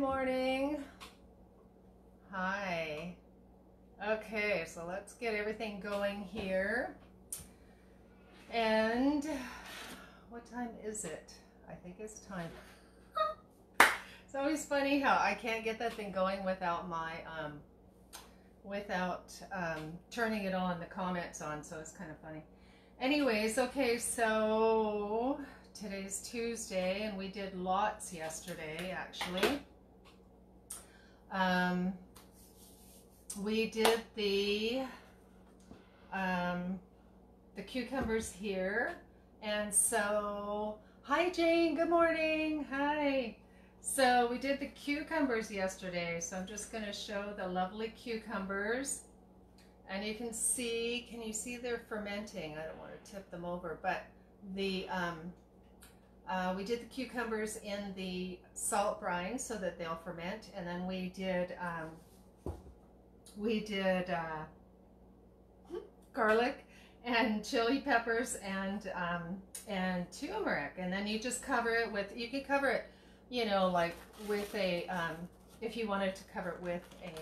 morning. Hi. Okay, so let's get everything going here. And what time is it? I think it's time. It's always funny how I can't get that thing going without my turning it on, the comments on, so it's kind of funny. Anyways, okay, so today's Tuesday and we did lots yesterday actually. We did the cucumbers here, and so hi Jane, good morning. Hi. So we did the cucumbers yesterday, so I'm just going to show the lovely cucumbers, and you can see, can you see they're fermenting? I don't want to tip them over, but the we did the cucumbers in the salt brine so that they'll ferment, and then we did garlic and chili peppers and turmeric, and then you just cover it with, you can cover it, you know, like with a if you wanted to cover it with a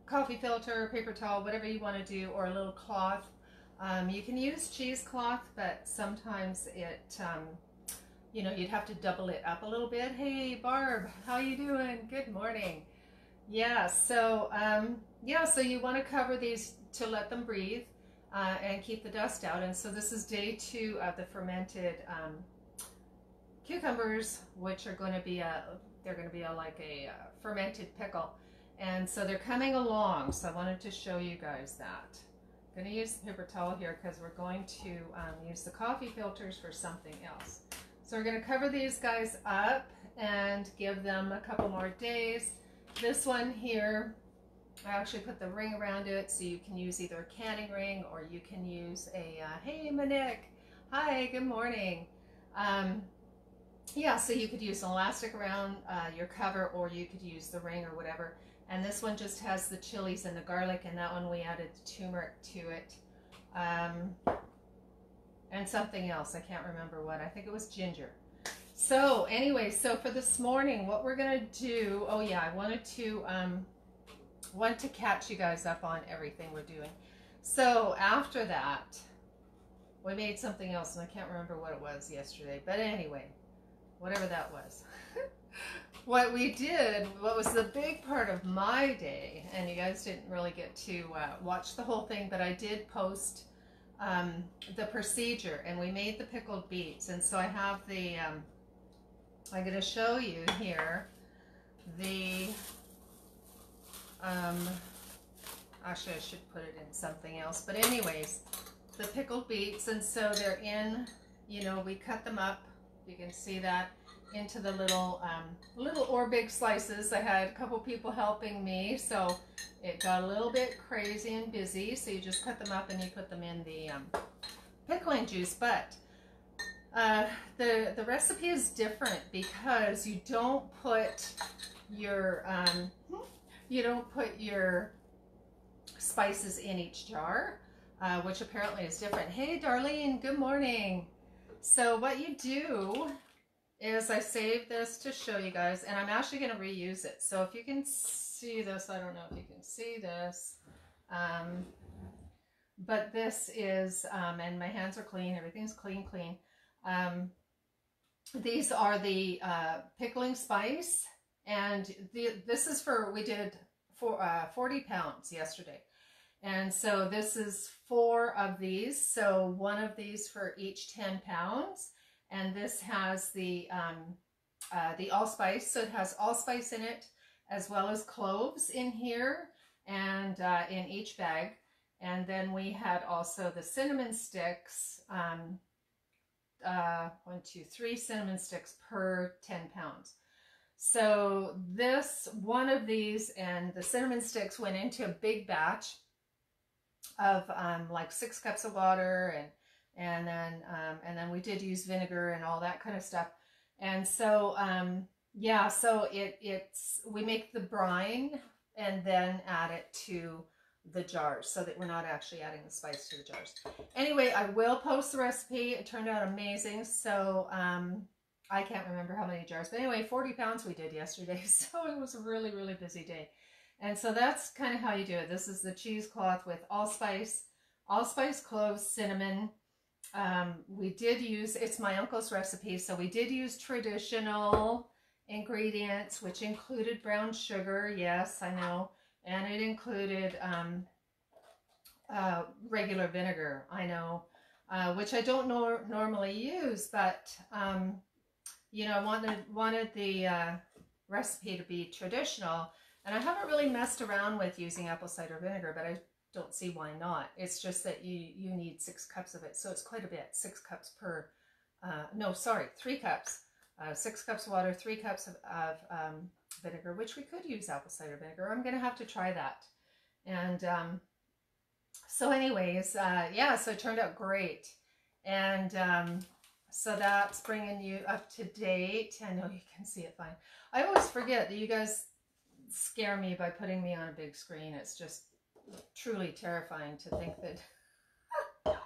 coffee filter, paper towel, whatever you want to do, or a little cloth. You can use cheesecloth, but sometimes it you know, you'd have to double it up a little bit. Hey Barb, how you doing? Good morning. Yeah, so so you want to cover these to let them breathe and keep the dust out. And so this is day 2 of the fermented cucumbers, which are going to be like a fermented pickle. And so they're coming along, so I wanted to show you guys that. I'm going to use the paper towel here because we're going to use the coffee filters for something else. So we're going to cover these guys up and give them a couple more days. This one here, I actually put the ring around it, so you can use either a canning ring or you can use a, hey Monique, hi, good morning. Yeah, so you could use an elastic around your cover, or you could use the ring or whatever. And this one just has the chilies and the garlic, and that one we added turmeric to it. And something else, I can't remember what, I think it was ginger. So anyway, so for this morning, what we're gonna do, oh yeah, I wanted to want to catch you guys up on everything we're doing. So after that, we made something else, and I can't remember what it was yesterday, but anyway, whatever that was. What we did, what was the big part of my day, and you guys didn't really get to watch the whole thing, but I did post the procedure, and we made the pickled beets. And so I have the I'm going to show you here the actually I should put it in something else, but anyways, the pickled beets. And so they're in, you know, we cut them up, you can see that, into the little or big slices. I had a couple people helping me, so it got a little bit crazy and busy, so you just cut them up and you put them in the pickling juice. But the recipe is different because you don't put your spices in each jar, which apparently is different. Hey Darlene, good morning. So what you do is I saved this to show you guys, and I'm actually going to reuse it. So if you can see this, I don't know if you can see this, but this is, and my hands are clean, everything's clean. These are the pickling spice, and this is for, we did 40 pounds yesterday. And so this is 4 of these, so 1 of these for each 10 pounds. And this has the allspice, so it has allspice in it, as well as cloves in here, and in each bag. And then we had also the cinnamon sticks, 1, 2, 3 cinnamon sticks per 10 pounds. So this, 1 of these and the cinnamon sticks went into a big batch of like 6 cups of water, and then we did use vinegar and all that kind of stuff. And so yeah, so we make the brine and then add it to the jars, so that we're not actually adding the spice to the jars. Anyway, I will post the recipe. It turned out amazing. So I can't remember how many jars, but anyway, 40 pounds we did yesterday. So it was a really, really busy day. And so that's kind of how you do it. This is the cheesecloth with allspice, cloves, cinnamon. We did use, it's my uncle's recipe, so we did use traditional ingredients, which included brown sugar. Yes, I know. And it included regular vinegar, I know, which I don't normally use, but you know, I wanted the recipe to be traditional, and I haven't really messed around with using apple cider vinegar, but I don't see why not. It's just that you need 6 cups of it, so it's quite a bit. 6 cups per, no, sorry, 3 cups. 6 cups of water, 3 cups of vinegar, which we could use apple cider vinegar. I'm going to have to try that. And so anyways, yeah, so it turned out great. And so that's bringing you up to date. I know you can see it fine. I always forget that you guys scare me by putting me on a big screen. It's just truly terrifying to think that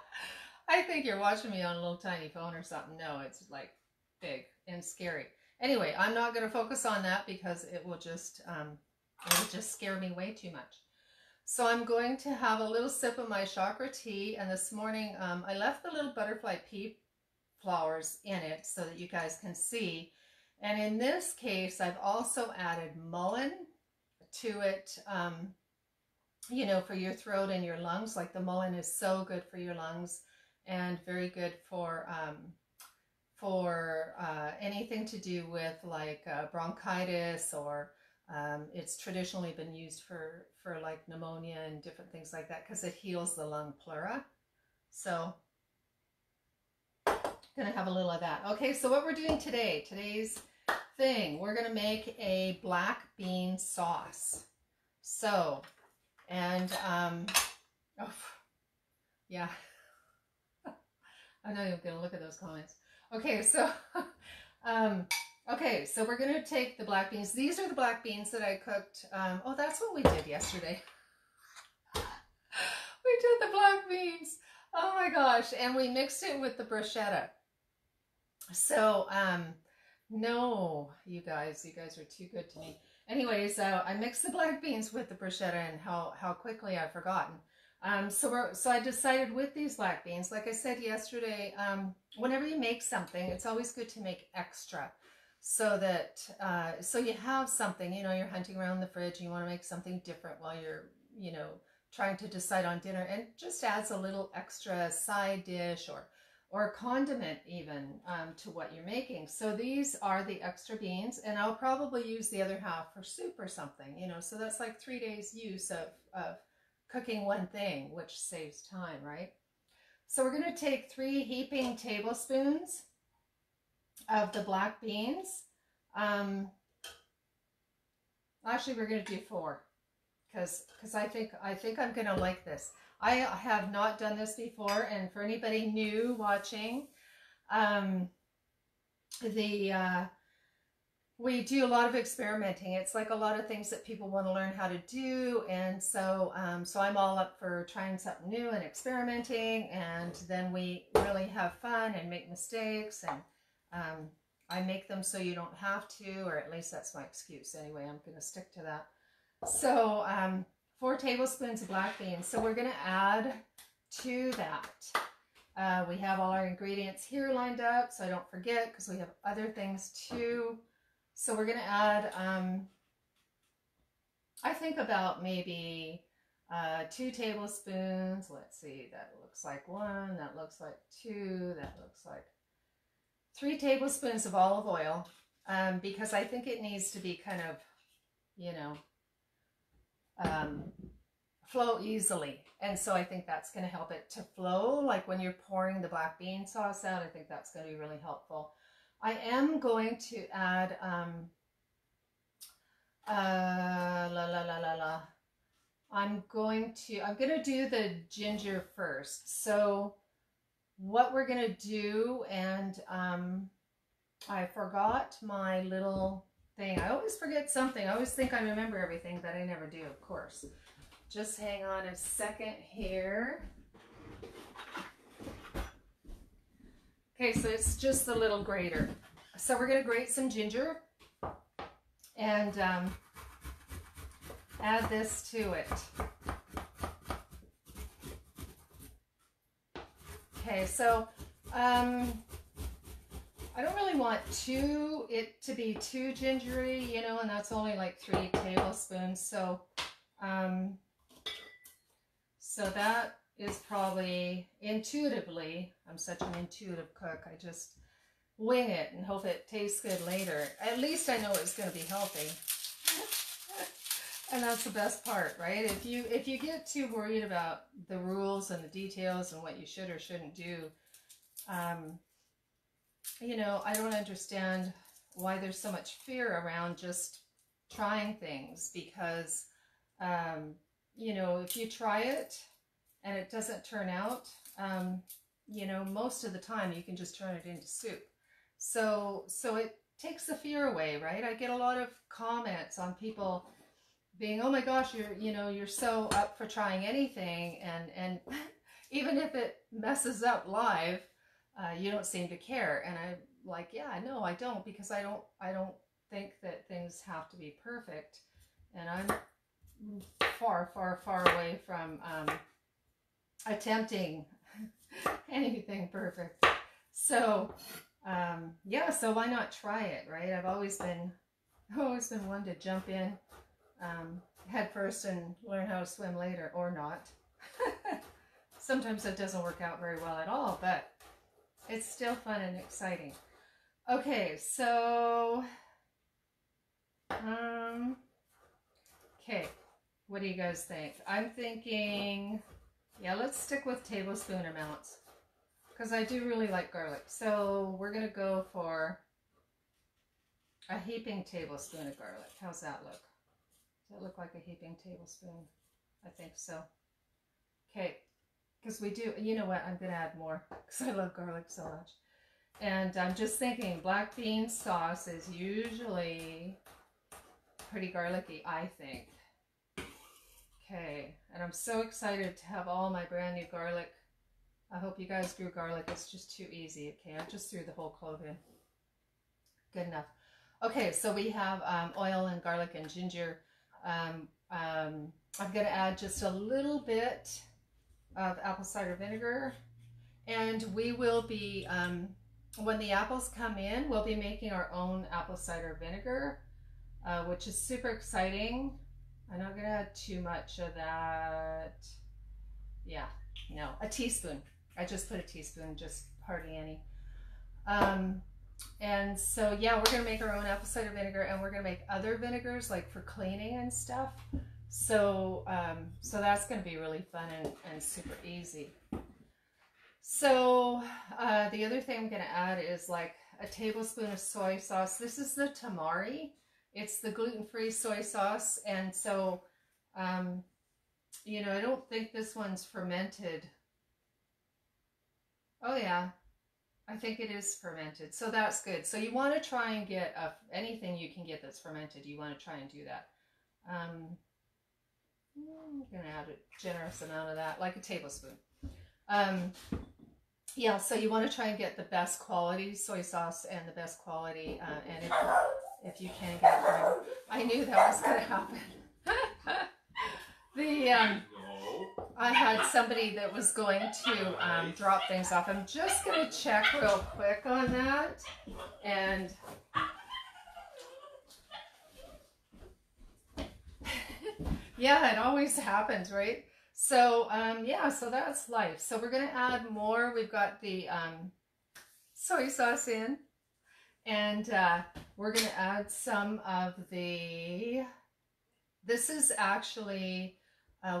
I think you're watching me on a little tiny phone or something. No, it's like big and scary. Anyway, I'm not going to focus on that because it will just scare me way too much. So I'm going to have a little sip of my chakra tea, and this morning I left the little butterfly pea flowers in it so that you guys can see. And in this case, I've also added mullein to it, you know, for your throat and your lungs. Like the mullein is so good for your lungs and very good for anything to do with like bronchitis, or it's traditionally been used for like pneumonia and different things like that because it heals the lung pleura. So gonna have a little of that. Okay, so what we're doing today, today's thing, we're gonna make a black bean sauce. So, and oh yeah, I know you're gonna look at those comments. Okay, so okay, so we're gonna take the black beans. These are the black beans that I cooked. Oh, that's what we did yesterday. We did the black beans. Oh my gosh, and we mixed it with the bruschetta. So, no, you guys are too good to me. Anyways, I mixed the black beans with the bruschetta, and how quickly I've forgotten. So I decided with these black beans, like I said yesterday, whenever you make something, it's always good to make extra, so that so you have something. You know, you're hunting around the fridge, and you want to make something different while you're, you know, trying to decide on dinner, and just adds a little extra side dish or condiment even to what you're making. So these are the extra beans, and I'll probably use the other half for soup or something, you know, so that's like 3 days use of cooking one thing, which saves time, right? So we're going to take 3 heaping tablespoons of the black beans. Actually, we're going to do 4 because I think I'm going to like this. I have not done this before, and for anybody new watching, we do a lot of experimenting. It's like a lot of things that people want to learn how to do, and so so I'm all up for trying something new and experimenting, and then we really have fun and make mistakes, and I make them so you don't have to, or at least that's my excuse. Anyway, I'm going to stick to that. So 4 tablespoons of black beans. So we're going to add to that. We have all our ingredients here lined up, so I don't forget, because we have other things too. So we're going to add, I think about maybe 2 tablespoons. Let's see, that looks like 1, that looks like 2, that looks like 3 tablespoons of olive oil, because I think it needs to be kind of, you know, flow easily, and so I think that's going to help it to flow, like when you're pouring the black bean sauce out. I think that's going to be really helpful. I am going to add I'm going to do the ginger first. So what we're going to do, and I forgot my little thing. I always forget something. I always think I remember everything, but I never do, of course. Just hang on a second here. Okay, so it's just the little grater. So we're going to grate some ginger and add this to it. Okay, so I don't really want it to be too gingery, you know, and that's only like 3 tablespoons. So so that is probably intuitively, I'm such an intuitive cook. I just wing it and hope it tastes good later. At least I know it's going to be healthy. And that's the best part, right? If you get too worried about the rules and the details and what you should or shouldn't do, you know, I don't understand why there's so much fear around just trying things, because, you know, if you try it and it doesn't turn out, you know, most of the time you can just turn it into soup. So it takes the fear away, right? I get a lot of comments on people being, oh my gosh, you're so up for trying anything, and even if it messes up live, you don't seem to care. And I'm like, yeah, no, I don't, because I don't think that things have to be perfect, and I'm far, far, far away from attempting anything perfect. So yeah, so why not try it, right? I've always been one to jump in head first and learn how to swim later, or not. Sometimes it doesn't work out very well at all, but it's still fun and exciting. Okay, so okay, what do you guys think? I'm thinking, yeah, let's stick with tablespoon amounts, because I do really like garlic. So we're gonna go for a heaping tablespoon of garlic. How's that look? Does that look like a heaping tablespoon? I think so. Okay, because we do, you know what, I'm going to add more because I love garlic so much. And I'm just thinking black bean sauce is usually pretty garlicky, I think. Okay, and I'm so excited to have all my brand new garlic. I hope you guys grew garlic. It's just too easy. Okay, I just threw the whole clove in. Good enough. Okay, so we have oil and garlic and ginger. I'm going to add just a little bit of apple cider vinegar, and we will be, when the apples come in, we'll be making our own apple cider vinegar, which is super exciting. I'm not going to add too much of that. Yeah, no, a teaspoon. I just put a teaspoon, just hardly any. And so, yeah, we're going to make our own apple cider vinegar, and we're going to make other vinegars like for cleaning and stuff. So, so that's going to be really fun and super easy. So, the other thing I'm going to add is like a tablespoon of soy sauce. This is the tamari. It's the gluten-free soy sauce. And so, you know, I don't think this one's fermented. Oh yeah, I think it is fermented. So that's good. So you want to try and get anything you can get that's fermented. You want to try and do that. I'm going to add a generous amount of that, like a tablespoon. Yeah, so you want to try and get the best quality soy sauce and the best quality, and if you can get it from, I knew that was going to happen. I had somebody that was going to drop things off. I'm just going to check real quick on that, and yeah, it always happens, right? So, yeah, so that's life. So we're going to add more. We've got the soy sauce in, and we're going to add some of the, this is actually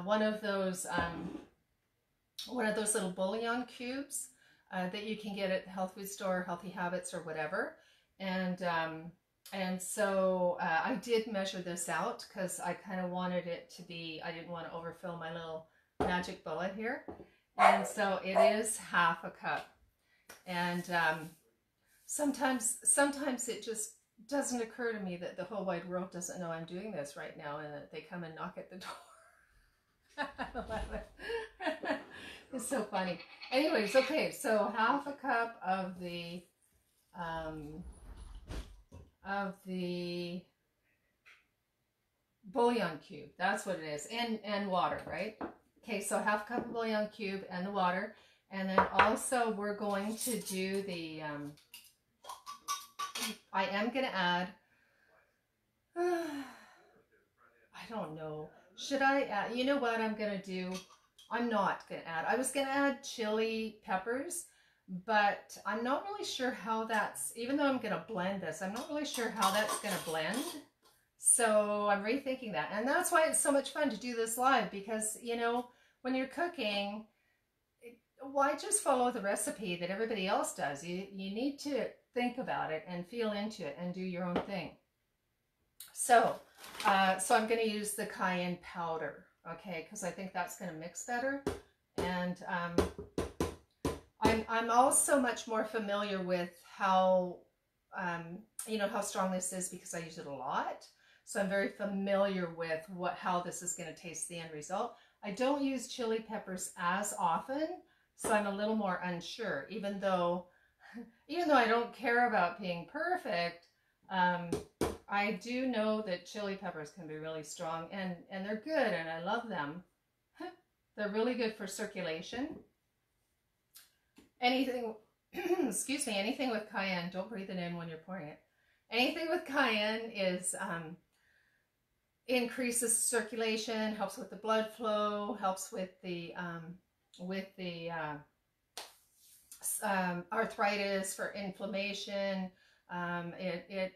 one of those little bouillon cubes that you can get at health food store, Healthy Habits, or whatever. And so I did measure this out because I kind of wanted it to be, I didn't want to overfill my little magic bullet here. And so it is half a cup. And sometimes it just doesn't occur to me that the whole wide world doesn't know I'm doing this right now, and that they come and knock at the door. I love it. It's so funny. Anyways, okay, so half a cup of the of the bouillon cube. That's what it is. And water, right? Okay, so half cup of bouillon cube and the water. And then also we're going to do the, I am going to add, I don't know. Should I add, you know what I'm going to do? I'm not going to add, I was going to add chili peppers, but I'm not really sure how that's, even though I'm going to blend this, I'm not really sure how that's going to blend. So I'm rethinking that. And that's why it's so much fun to do this live, because, you know, when you're cooking, why just follow the recipe that everybody else does? You need to think about it and feel into it and do your own thing. So, so I'm going to use the cayenne powder, okay, because I think that's going to mix better. And I'm also much more familiar with how, you know, how strong this is because I use it a lot. So I'm very familiar with how this is going to taste the end result. I don't use chili peppers as often, so I'm a little more unsure, even though I don't care about being perfect. I do know that chili peppers can be really strong, and they're good, and I love them. They're really good for circulation. Anything, excuse me, anything with cayenne, don't breathe it in when you're pouring it. Anything with cayenne is increases circulation, helps with the blood flow, helps with the arthritis, for inflammation. It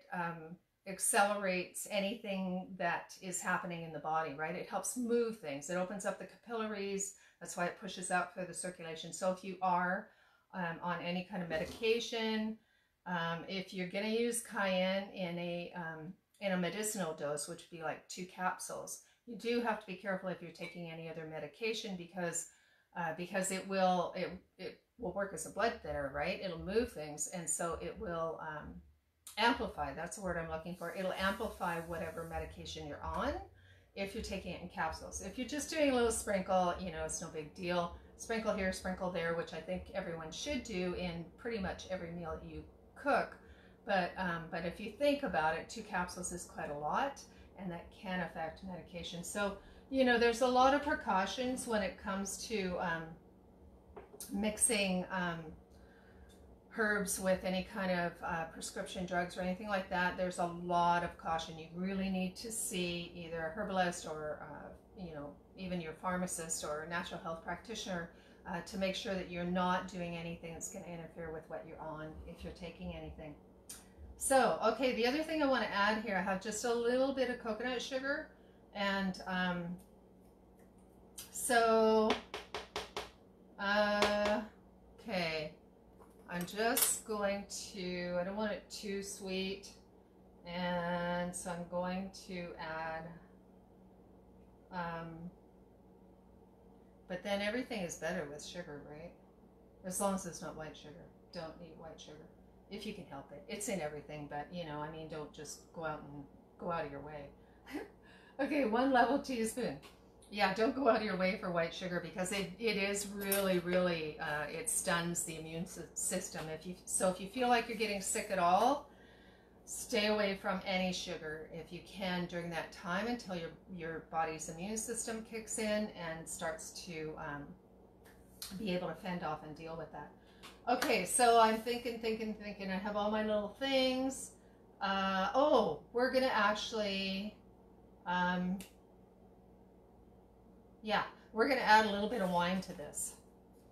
accelerates anything that is happening in the body, right? It helps move things. It opens up the capillaries. That's why it pushes out for the circulation. So if you are on any kind of medication, if you're going to use cayenne in a medicinal dose, which would be like 2 capsules, you do have to be careful if you're taking any other medication, because it will work as a blood thinner, right? It'll move things, and so it will amplify. That's the word I'm looking for. It'll amplify whatever medication you're on if you're taking it in capsules. If you're just doing a little sprinkle, you know, it's no big deal. Sprinkle here, sprinkle there, which I think everyone should do in pretty much every meal that you cook. But if you think about it, 2 capsules is quite a lot, and that can affect medication. So, you know, there's a lot of precautions when it comes to mixing herbs with any kind of prescription drugs or anything like that. There's a lot of caution. You really need to see either a herbalist or, you know, even your pharmacist or a natural health practitioner to make sure that you're not doing anything that's going to interfere with what you're on if you're taking anything. So, okay, the other thing I want to add here, I have just a little bit of coconut sugar, and okay, I'm just going to, I don't want it too sweet, and so I'm going to add, but then everything is better with sugar, right? As long as it's not white sugar. Don't eat white sugar if you can help it. It's in everything, but you know, I mean, don't just go out of your way. Okay, 1 level teaspoon. Yeah, don't go out of your way for white sugar, because it is really, really, it stuns the immune system. If you feel like you're getting sick at all, stay away from any sugar if you can during that time, until your body's immune system kicks in and starts to be able to fend off and deal with that. Okay, so I'm thinking, I have all my little things. Oh, we're gonna actually, yeah, we're gonna add a little bit of wine to this.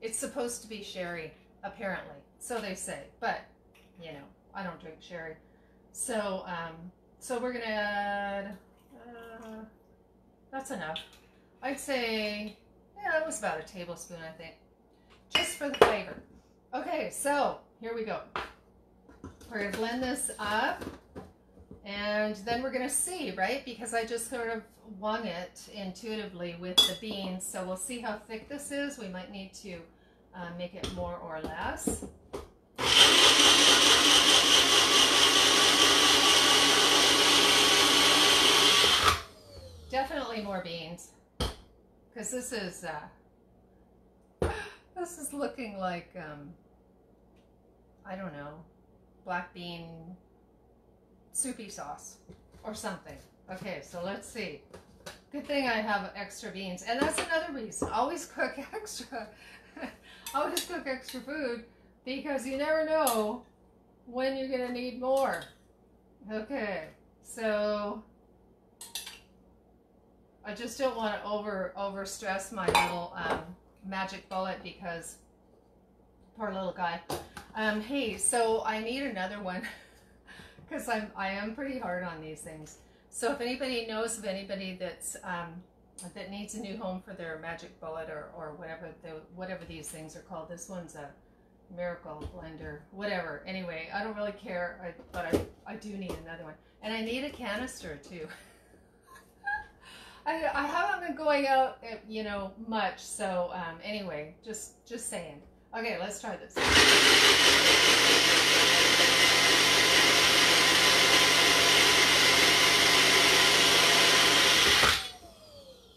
It's supposed to be sherry, apparently, so they say, but you know, I don't drink sherry. So, so we're gonna add, that's enough. I'd say, yeah, it was about a tablespoon, I think, just for the flavor. Okay, so here we go. We're gonna blend this up, and then we're gonna see, right? Because I just sort of wung it intuitively with the beans, so we'll see how thick this is. We might need to make it more or less. Definitely more beans, because this is looking like I don't know, black bean soupy sauce or something. Okay, so let's see. Good thing I have extra beans. And that's another reason. Always cook extra. Always cook extra food because you never know when you're going to need more. Okay, so I just don't want to over stress my little magic bullet because poor little guy. Hey, so I need another one because I am pretty hard on these things. So if anybody knows of anybody that's that needs a new home for their magic bullet or whatever these things are called, this one's a miracle blender, whatever. Anyway, I don't really care, but I do need another one, and I need a canister too. I haven't been going out, you know, much. So anyway, just saying. Okay, let's try this.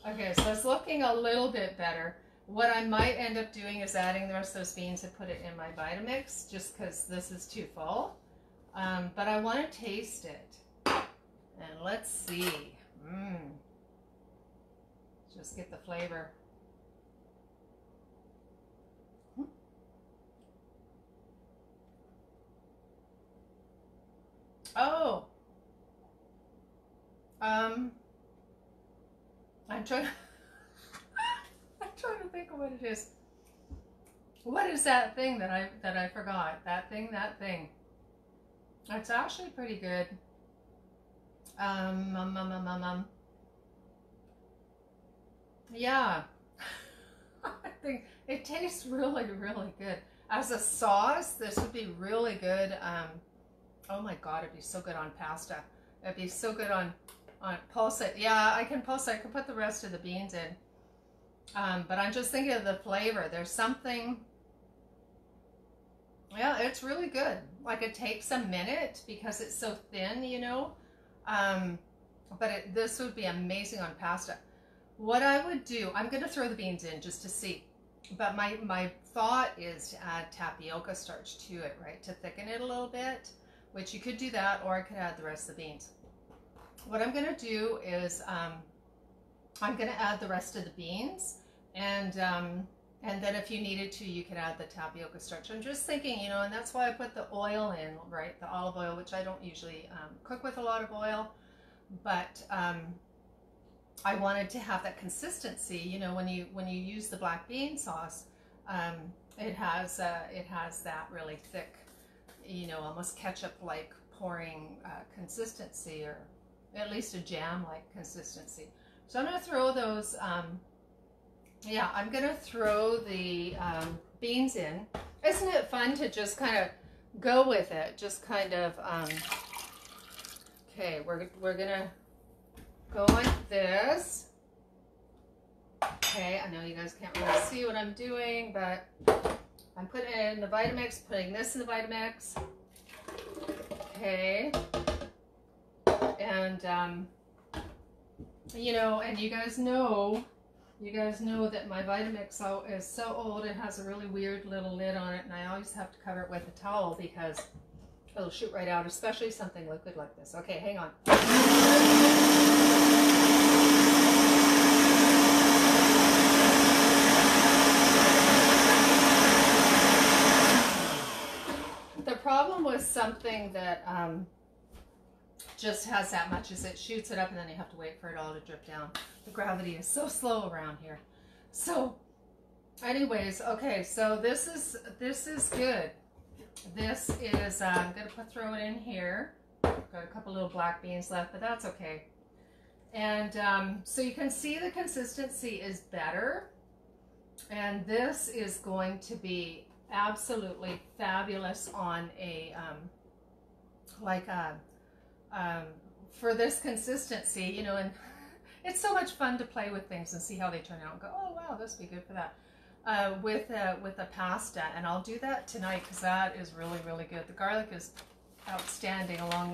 Okay, so it's looking a little bit better. What I might end up doing is adding the rest of those beans and put it in my Vitamix, just because this is too full. But I want to taste it. And let's see. Just get the flavor. Oh. I'm trying to think of what it is. What is that thing that I forgot? That thing. It's actually pretty good. Yeah. I think it tastes really, really good. As a sauce, this would be really good. Oh my God, it'd be so good on pasta. It'd be so good on pulse it. Yeah, I can pulse it. I can put the rest of the beans in. But I'm just thinking of the flavor. There's something. Yeah, it's really good. Like, it takes a minute because it's so thin, you know. But this would be amazing on pasta. What I would do, I'm going to throw the beans in just to see. But my thought is to add tapioca starch to it, right? To thicken it a little bit, which you could do that, or I could add the rest of the beans. What I'm going to do is I'm going to add the rest of the beans, and then if you needed to, you could add the tapioca starch. I'm just thinking, you know, and that's why I put the oil in, right? The olive oil, which I don't usually cook with a lot of oil, but I wanted to have that consistency. You know, when you use the black bean sauce, it has that really thick, you know, almost ketchup-like pouring consistency, or at least a jam-like consistency. So I'm going to throw those. Yeah, I'm going to throw the beans in. Isn't it fun to just kind of go with it? Just kind of. Okay, we're going to go like this. Okay, I know you guys can't really see what I'm doing, but I'm putting it in the Vitamix, putting this in the Vitamix. Okay. And, you know, and you guys know that my Vitamix is so old, it has a really weird little lid on it, and I always have to cover it with a towel because it'll shoot right out, especially something liquid like this. Okay, hang on. The problem with something that just has that much is it shoots it up and then you have to wait for it all to drip down. The gravity is so slow around here. So anyways, okay, so this is good. This is, I'm going to throw it in here. Got a couple little black beans left, but that's okay. And so you can see the consistency is better. And this is going to be absolutely fabulous on a, for this consistency, you know, and it's so much fun to play with things and see how they turn out and go, oh wow, this would be good for that. With a pasta, and I'll do that tonight because that is really, really good. The garlic is outstanding along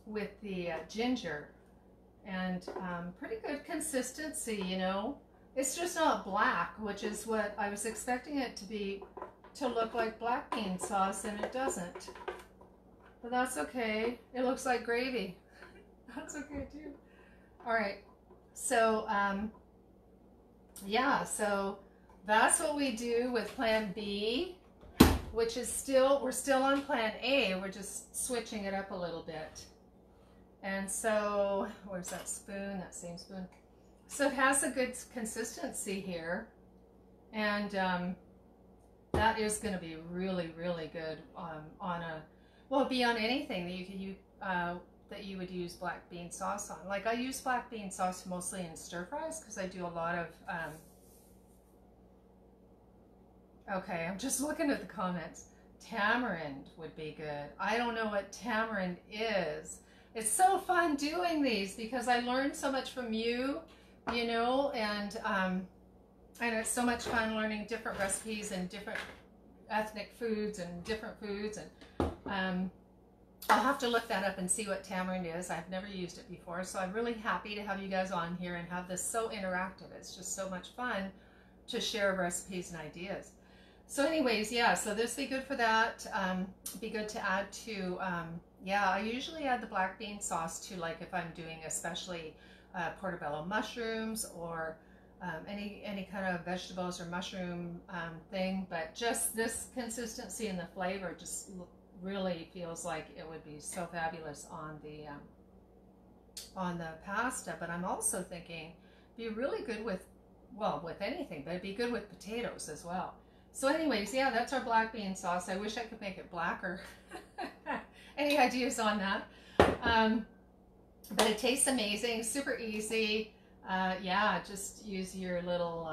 with the ginger, and pretty good consistency, you know. It's just not black, which is what I was expecting it to be, to look like black bean sauce, and it doesn't. but that's okay. It looks like gravy. That's okay too. All right. So, yeah, so that's what we do with plan B, which is still, we're still on plan A. We're just switching it up a little bit. And so, where's that spoon? That same spoon. So it has a good consistency here. And that is going to be really, really good on a, well, be on anything that you could use, that you would use black bean sauce on. Like I use black bean sauce mostly in stir fries because I do a lot of, okay, I'm just looking at the comments. Tamarind would be good. I don't know what tamarind is. It's so fun doing these because I learned so much from you, you know, and it's so much fun learning different recipes and different ethnic foods and different foods. And I'll have to look that up and see what tamarind is. I've never used it before, so I'm really happy to have you guys on here and have this so interactive. It's just so much fun to share recipes and ideas. So anyways, yeah, so this be good for that. Be good to add to, yeah, I usually add the black bean sauce to, like if I'm doing especially portobello mushrooms or any kind of vegetables or mushroom thing, but just this consistency and the flavor just really feels like it would be so fabulous on the pasta. But I'm also thinking be really good with, well, with anything, but it'd be good with potatoes as well. So anyways, yeah, that's our black bean sauce. I wish I could make it blacker. Any ideas on that? But it tastes amazing, super easy. Yeah, just use your little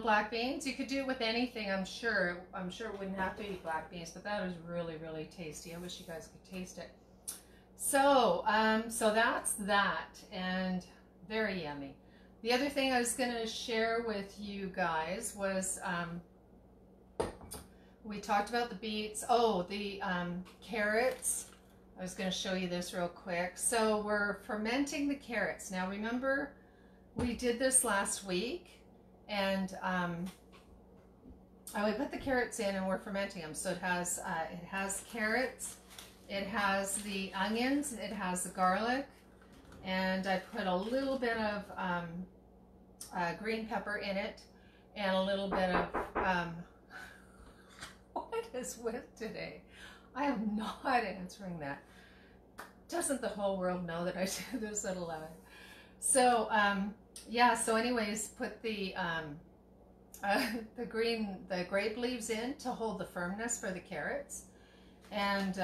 black beans. You could do it with anything, I'm sure. I'm sure it wouldn't have to be black beans, but that is really, really tasty. I wish you guys could taste it. So, so that's that, and very yummy. The other thing I was going to share with you guys was, we talked about the beets. Oh, the carrots. I was going to show you this real quick. So we're fermenting the carrots. Now remember, we did this last week, and we put the carrots in and we're fermenting them. So it has carrots, it has the onions, it has the garlic, and I put a little bit of green pepper in it, and a little bit of what is with today? I am not answering that. Doesn't the whole world know that I do this at 11? So yeah, so anyways, put the grape leaves in to hold the firmness for the carrots. And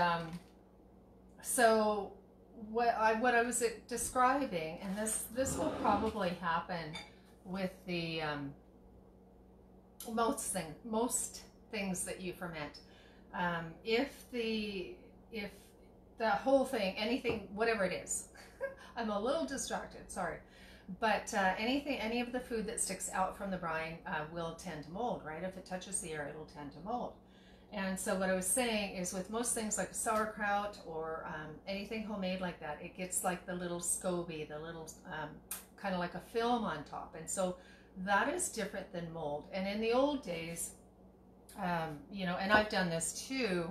so what I was describing, and this will probably happen with the most things that you ferment. If the whole thing, anything, whatever it is, I'm a little distracted, sorry, but any of the food that sticks out from the brine will tend to mold, right? If it touches the air, it'll tend to mold. And so what I was saying is, with most things like sauerkraut or anything homemade like that, it gets like the little SCOBY, the little kind of like a film on top. And so that is different than mold. And in the old days, you know, and I've done this too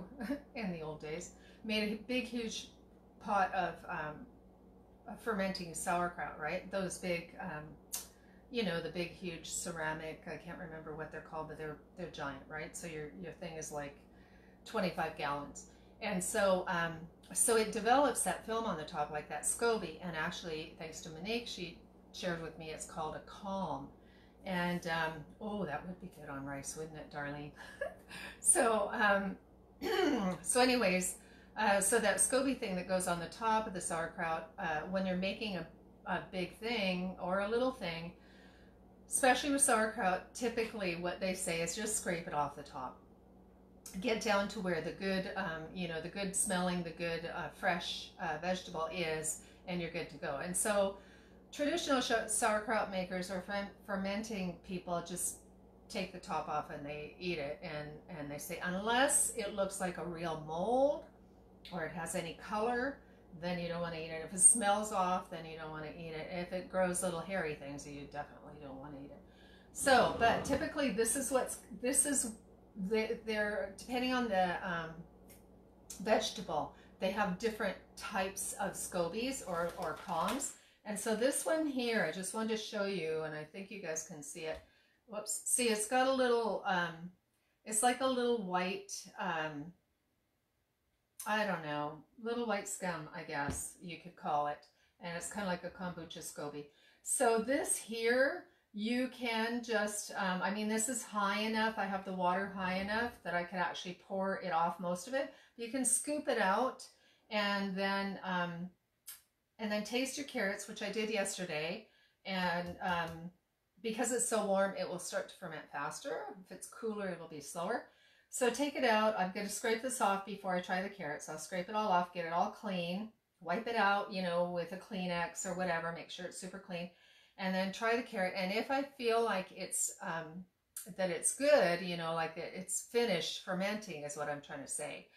in the old days, made a big, huge pot of fermenting sauerkraut, right? Those big, you know, the big, huge ceramic, I can't remember what they're called, but they're giant, right? So your thing is like 25 gallons. And so, so it develops that film on the top, like that SCOBY. And actually, thanks to Monique, she shared with me, it's called a calm. And, oh, that would be good on rice, wouldn't it, Darlene? So, so anyways, so that SCOBY thing that goes on the top of the sauerkraut, when you're making a big thing or a little thing, especially with sauerkraut, typically what they say is just scrape it off the top. Get down to where the good, you know, the good smelling, the good fresh vegetable is, and you're good to go. And so traditional sauerkraut makers or fermenting people just take the top off and they eat it, and they say unless it looks like a real mold or it has any color, then you don't want to eat it. If it smells off, then you don't want to eat it. If it grows little hairy things, you definitely don't want to eat it. So, but typically they're depending on the vegetable, they have different types of scobies or calms. And so this one here, I just wanted to show you, and I think you guys can see it. Whoops. See, it's got a little, it's like a little white, I don't know, little white scum, I guess you could call it. And it's kind of like a kombucha SCOBY. So this here, you can just, I mean, this is high enough. I have the water high enough that I could actually pour it off most of it. You can scoop it out and then taste your carrots, which I did yesterday. And because it's so warm, it will start to ferment faster. If it's cooler, it'll be slower. So take it out. I'm going to scrape this off before I try the carrots. I'll scrape it all off, get it all clean, wipe it out, you know, with a Kleenex or whatever, make sure it's super clean, and then try the carrot. And if I feel like it's, that it's good, you know, like it's finished fermenting is what I'm trying to say,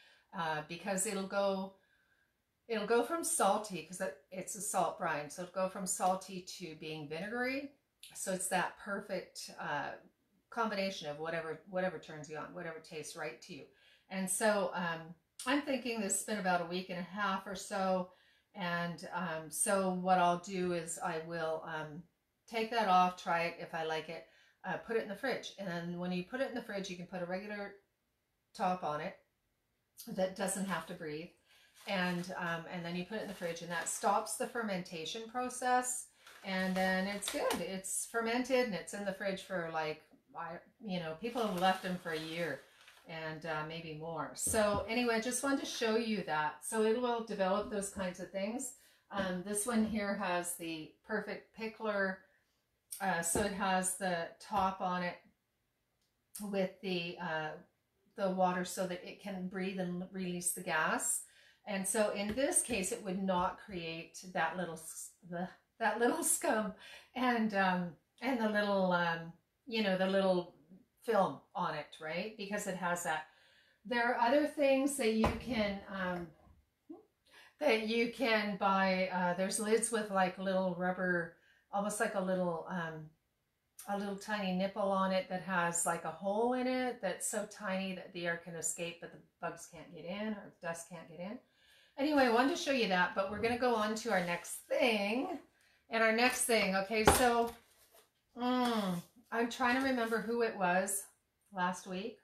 because it'll go from salty, because it's a salt brine, so it'll go from salty to being vinegary. So it's that perfect combination of whatever turns you on, whatever tastes right to you. And so I'm thinking this has been about a week and a half or so. And so what I'll do is I will take that off, try it if I like it, put it in the fridge. And then when you put it in the fridge, you can put a regular top on it that doesn't have to breathe. And then you put it in the fridge, and that stops the fermentation process. And then it's good. It's fermented and it's in the fridge for like, you know, people have left them for a year and maybe more. So anyway, I just wanted to show you that. So it will develop those kinds of things. This one here has the perfect pickler. So it has the top on it with the water so that it can breathe and release the gas. And so in this case, it would not create that little scum and the little you know, the little film on it, right? Because it has that. There are other things that you can buy. There's lids with like little rubber, almost like a little tiny nipple on it that has like a hole in it that's so tiny that the air can escape, but the bugs can't get in or the dust can't get in. Anyway, I wanted to show you that, but we're going to go on to our next thing. And our next thing, okay, so I'm trying to remember who it was last week,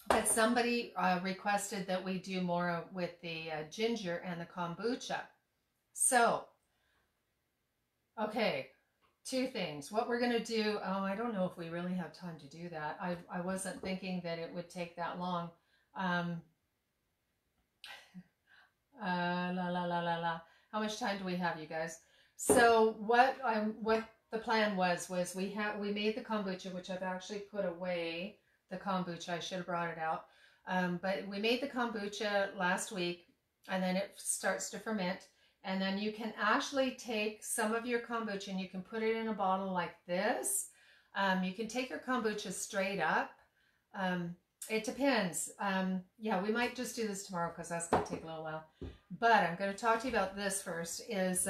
but somebody requested that we do more with the ginger and the kombucha. So, okay, two things. What we're going to do, I don't know if we really have time to do that. I wasn't thinking that it would take that long. How much time do we have, you guys? So what the plan was we made the kombucha, which I've actually put away. The kombucha, I should have brought it out. But we made the kombucha last week, and then it starts to ferment. And then you can actually take some of your kombucha and you can put it in a bottle like this. You can take your kombucha straight up. It depends. Yeah, we might just do this tomorrow because that's going to take a little while. But I'm going to talk to you about this first. Is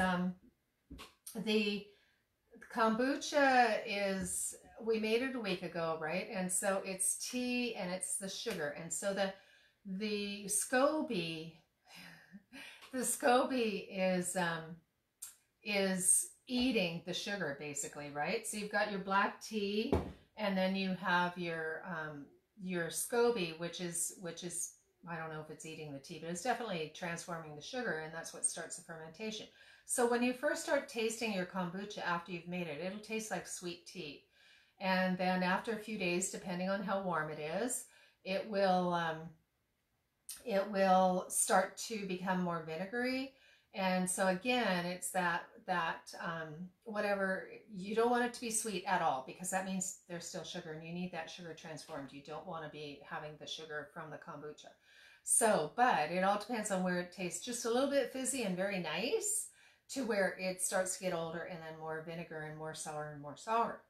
the kombucha is, we made it a week ago, right? And so it's tea and it's the sugar. And so the SCOBY, the SCOBY is eating the sugar basically, right? So you've got your black tea, and then you have your SCOBY, which is I don't know if it's eating the tea, but it's definitely transforming the sugar, and that's what starts the fermentation. So when you first start tasting your kombucha after you've made it, it'll taste like sweet tea. And then after a few days, depending on how warm it is, it will start to become more vinegary. And so again, it's that whatever, you don't want it to be sweet at all, because that means there's still sugar and you need that sugar transformed. You don't want to be having the sugar from the kombucha. So, but it all depends on where it tastes just a little bit fizzy and very nice, to where it starts to get older and then more vinegar and more sour and more sour.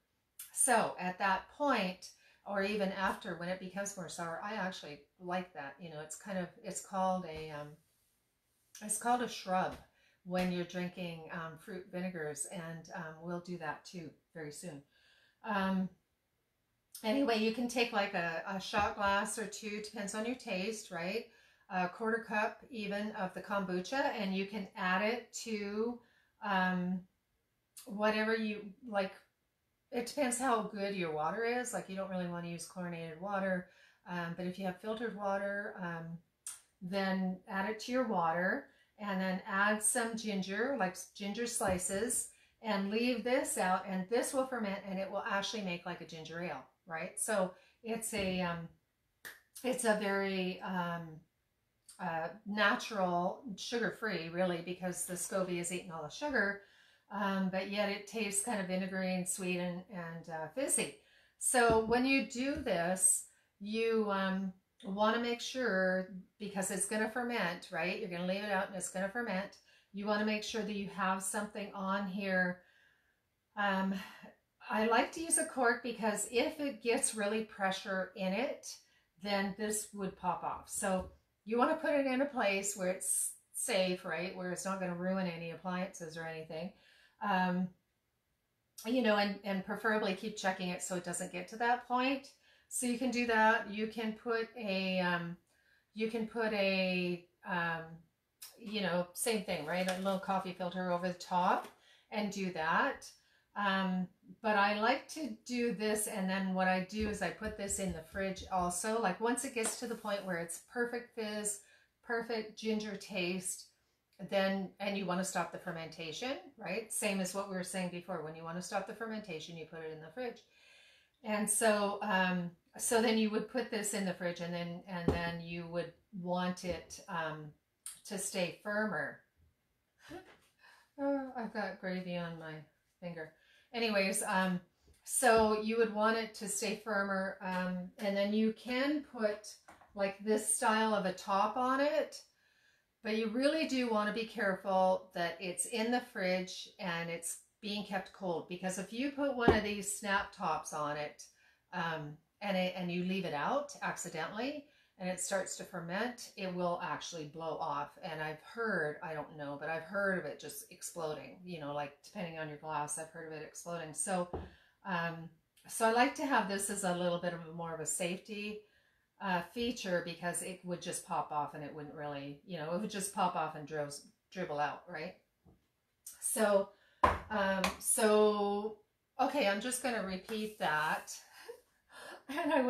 So at that point, or even after, when it becomes more sour, I actually like that. You know, it's called a shrub when you're drinking fruit vinegars, and we'll do that too very soon. Anyway, you can take like a shot glass or two, depends on your taste, right? a quarter cup even of the kombucha, and you can add it to whatever you like. It depends how good your water is. Like, you don't really want to use chlorinated water, but if you have filtered water, then add it to your water, and then add some ginger, like ginger slices, and leave this out, and this will ferment, and it will actually make like a ginger ale, right? So it's a very natural, sugar-free, really, because the SCOBY is eating all the sugar, but yet it tastes kind of vinegary and sweet and fizzy. So when you do this, you want to make sure, because it's going to ferment, right? You're going to leave it out and it's going to ferment. You want to make sure that you have something on here. I like to use a cork because if it gets really pressure in it, then this would pop off. So you want to put it in a place where it's safe, right? Where it's not going to ruin any appliances or anything. You know, and preferably keep checking it so it doesn't get to that point. So you can do that. You can put a, you know, same thing, right? A little coffee filter over the top and do that. But I like to do this, and then what I do is I put this in the fridge also. Like, once it gets to the point where it's perfect fizz, perfect ginger taste, then, and you want to stop the fermentation, right? Same as what we were saying before. When you want to stop the fermentation, you put it in the fridge. And so, so then you would put this in the fridge, and then you would want it to stay firmer. Oh, I've got gravy on my finger. Anyways, so you would want it to stay firmer, and then you can put like this style of a top on it, but you really do want to be careful that it's in the fridge and it's being kept cold, because if you put one of these snap tops on it, and you leave it out accidentally and it starts to ferment, it will actually blow off. And I've heard, I don't know, but I've heard of it just exploding, you know, like depending on your glass, I've heard of it exploding. So, so I like to have this as a little bit of more of a safety feature, because it would just pop off and it wouldn't really, you know, it would just pop off and dribble out, right? So, okay, I'm just going to repeat that. And I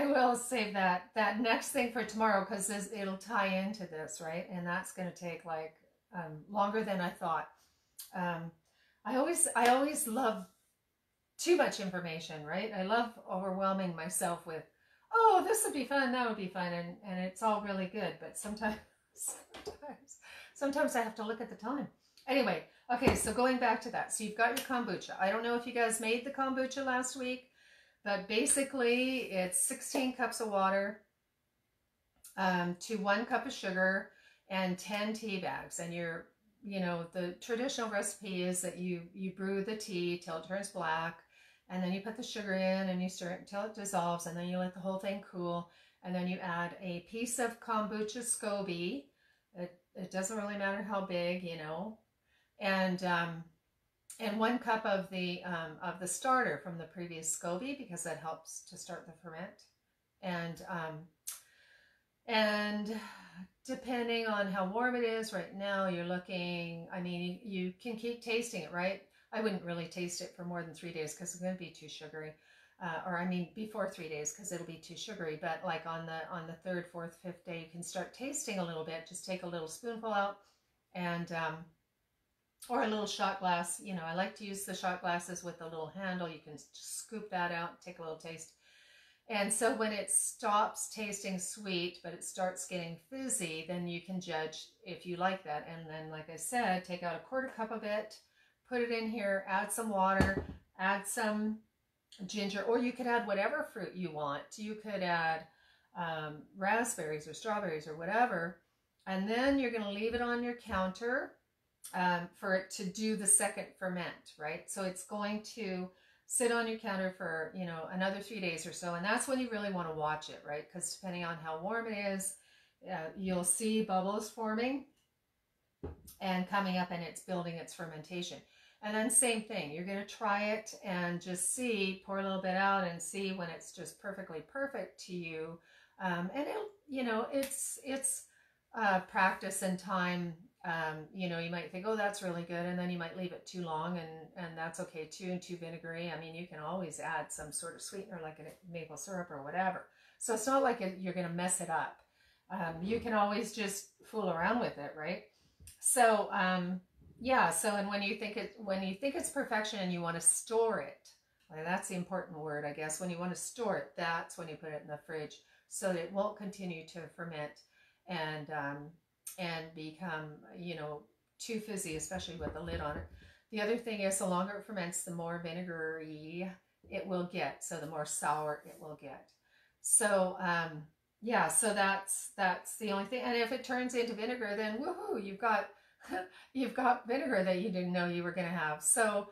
will save that next thing for tomorrow, because it'll tie into this, right? And that's going to take like longer than I thought. I always love too much information, right? I love overwhelming myself with, oh, this would be fun, that would be fun, and it's all really good. But sometimes I have to look at the time. Anyway, okay, so going back to that. So you've got your kombucha. I don't know if you guys made the kombucha last week, but basically it's 16 cups of water to 1 cup of sugar and 10 tea bags. And you know, the traditional recipe is that you brew the tea till it turns black, and then you put the sugar in and you stir it until it dissolves, and then you let the whole thing cool, and then you add a piece of kombucha SCOBY. It doesn't really matter how big, you know, and 1 cup of the starter from the previous SCOBY, because that helps to start the ferment. And depending on how warm it is right now, you're looking, I mean, you can keep tasting it, right? I wouldn't really taste it for more than 3 days, because it's going to be too sugary. Or I mean, before 3 days, because it'll be too sugary. But like on the 3rd, 4th, 5th day, you can start tasting a little bit. Just take a little spoonful out, and or a little shot glass. You know, I like to use the shot glasses with a little handle. You can just scoop that out, take a little taste. And so when it stops tasting sweet, but it starts getting fizzy, then you can judge if you like that. And then, like I said, take out a 1/4 cup of it, put it in here, add some water, add some ginger, or you could add whatever fruit you want. You could add raspberries or strawberries or whatever. And then you're going to leave it on your counter for it to do the second ferment, right? So it's going to sit on your counter for, you know, another 3 days or so. And that's when you really want to watch it, right? Because depending on how warm it is, you'll see bubbles forming and coming up, and it's building its fermentation. And then same thing, you're going to try it and just see, pour a little bit out and see when it's just perfectly perfect to you. And it'll, you know, it's practice and time, you know, you might think, oh, that's really good, and then you might leave it too long, and that's okay too, and too vinegary. I mean, you can always add some sort of sweetener like a maple syrup or whatever. So it's not like you're going to mess it up. You can always just fool around with it, right? So yeah. So, and when you think it's perfection and you want to store it, well, that's the important word, I guess. When you want to store it, that's when you put it in the fridge so that it won't continue to ferment and become, you know, too fizzy, especially with the lid on it. The other thing is, the longer it ferments, the more vinegary it will get. So the more sour it will get. So yeah, so that's the only thing. And if it turns into vinegar, then woohoo, you've got vinegar that you didn't know you were going to have. So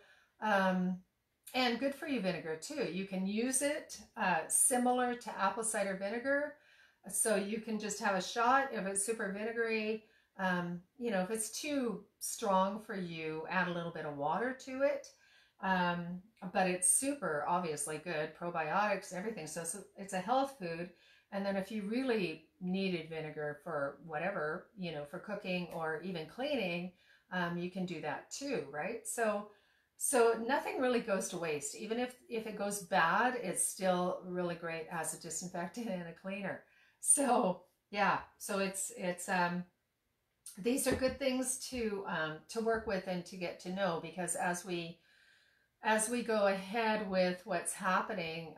and good for you vinegar too. You can use it similar to apple cider vinegar. So you can just have a shot if it's super vinegary. You know, if it's too strong for you, add a little bit of water to it. But it's super obviously good, probiotics and everything. So it's a health food. And then if you really needed vinegar for whatever, you know, for cooking or even cleaning, you can do that too, right? So nothing really goes to waste. Even if it goes bad, it's still really great as a disinfectant and a cleaner. So yeah, so it's these are good things to work with and to get to know, because as we go ahead with what's happening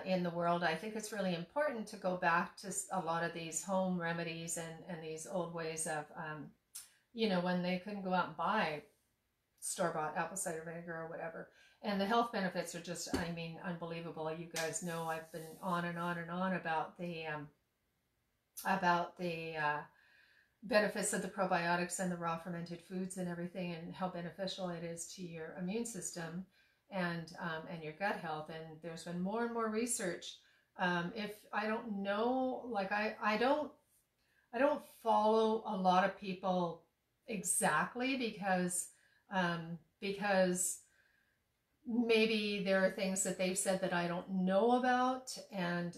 in the world, I think it's really important to go back to a lot of these home remedies and these old ways of, you know, when they couldn't go out and buy store-bought apple cider vinegar or whatever. And the health benefits are just, I mean, unbelievable. You guys know I've been on and on and on about the benefits of the probiotics and the raw fermented foods and everything, and how beneficial it is to your immune system and your gut health. And there's been more and more research. If I don't know, like I don't follow a lot of people exactly because maybe there are things that they've said that I don't know about and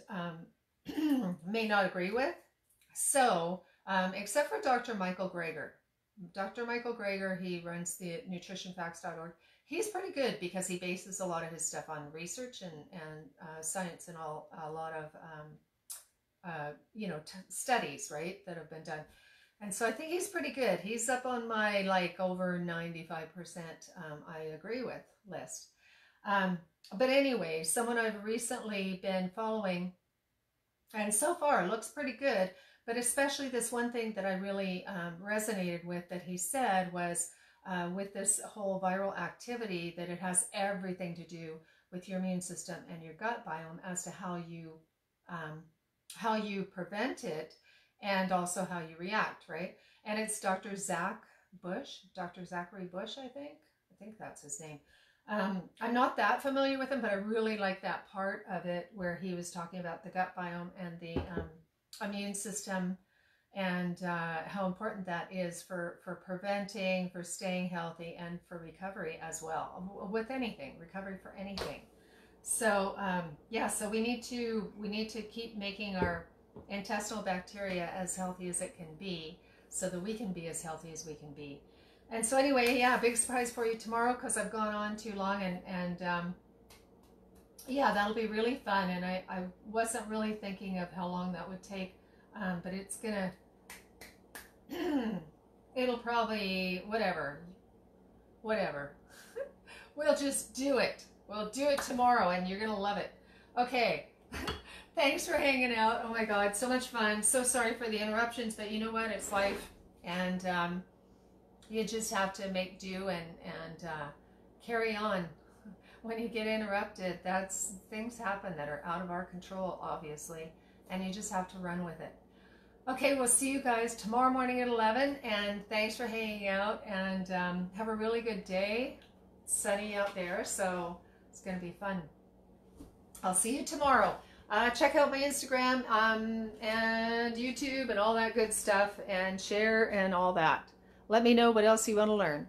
may not agree with. So except for Dr. Michael Greger. Dr. Michael Greger, he runs the nutritionfacts.org. He's pretty good because he bases a lot of his stuff on research and science and a lot of you know, studies, right, that have been done. And so I think he's pretty good. He's up on my like over 95% I agree with list. But anyway, someone I've recently been following, and so far it looks pretty good. But especially this one thing that I really resonated with that he said was with this whole viral activity, that it has everything to do with your immune system and your gut biome as to how you prevent it and also how you react, right? And it's Dr. Zachary Bush, I think that's his name. I'm not that familiar with him, but I really like that part of it where he was talking about the gut biome and the immune system and how important that is for preventing, for staying healthy, and for recovery as well, with anything, recovery for anything. So yeah, so we need to keep making our intestinal bacteria as healthy as it can be so that we can be as healthy as we can be. And so anyway, yeah, big surprise for you tomorrow because I've gone on too long, and yeah, that'll be really fun. And I wasn't really thinking of how long that would take, but it's gonna, it'll probably, whatever. We'll just do it. We'll do it tomorrow and you're gonna love it. Okay. Thanks for hanging out. Oh my God, so much fun. So sorry for the interruptions, but you know what? It's life, and you just have to make do and carry on. When you get interrupted, things happen that are out of our control, obviously, and you just have to run with it. Okay, we'll see you guys tomorrow morning at 11, and thanks for hanging out, and have a really good day. It's sunny out there, so it's going to be fun. I'll see you tomorrow. Check out my Instagram and YouTube and all that good stuff, and share and all that. Let me know what else you want to learn.